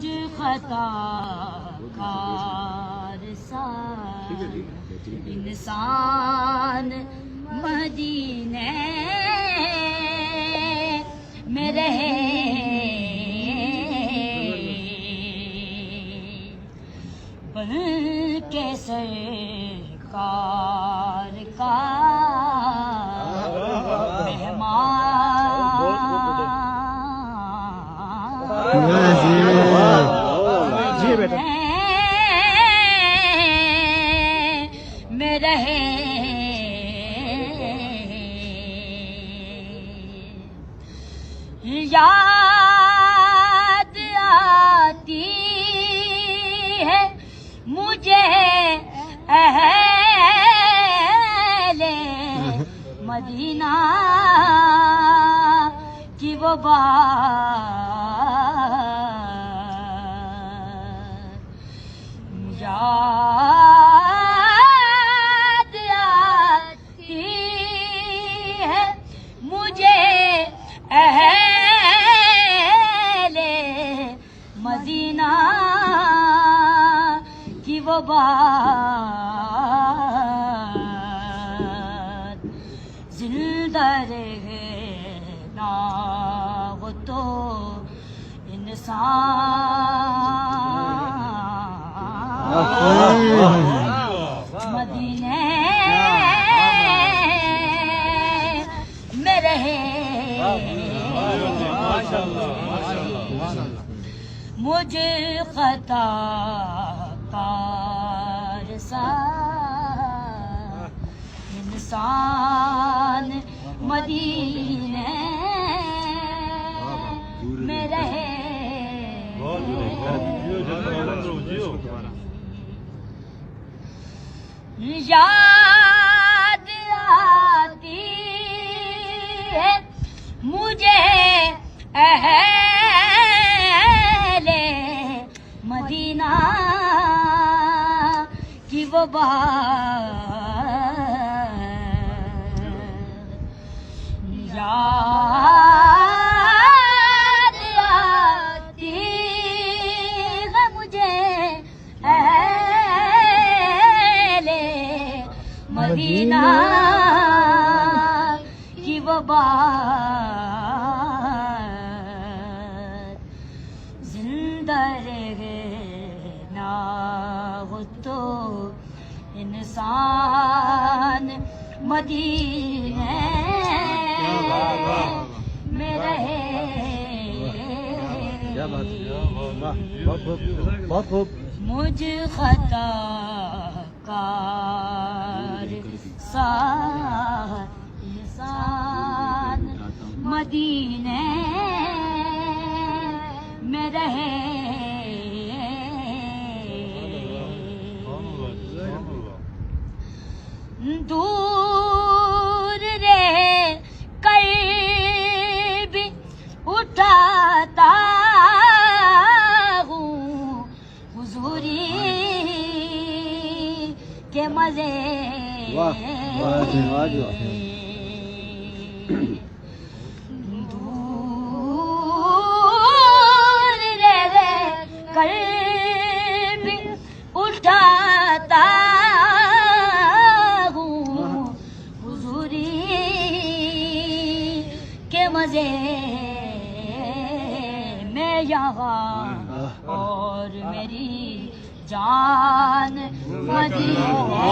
مجھ خطا کار سا انسان مدینے میں رہے بن کے سرکار کا میں رہے یاد آتی ہے مجھے اہل مدینہ کی وہ بات یاد آتی ہے مجھے اہل مدینہ کی وہ بات زندہ رہنا ہو تو انسان مدینے میں رہے مجھ خطا کار سا انسان مدینے میں رہے یاد آتی ہے مجھے اہل مدینہ کی وہ بات یاد آتی ہے مجھے اہل مدینہ کی وہ بات زندہ رہنا ہو تو انسان مدینے میں رہے مجھ خطا کار سا انسان مدینے میں رہے دور رہ کر بھی اٹھاتا ہوں حضوری کے مزے دور رہ کر بھی اٹھاتا مزے میں یہاں اور میری جان مدینے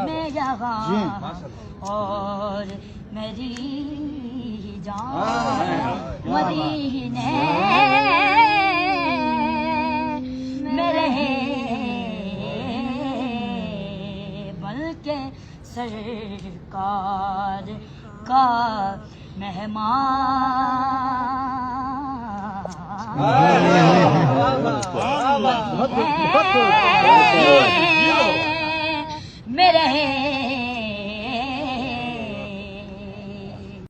میں یہاں اور میری جان مدینے میں رہے کے سرکار کا مہمان میں رہے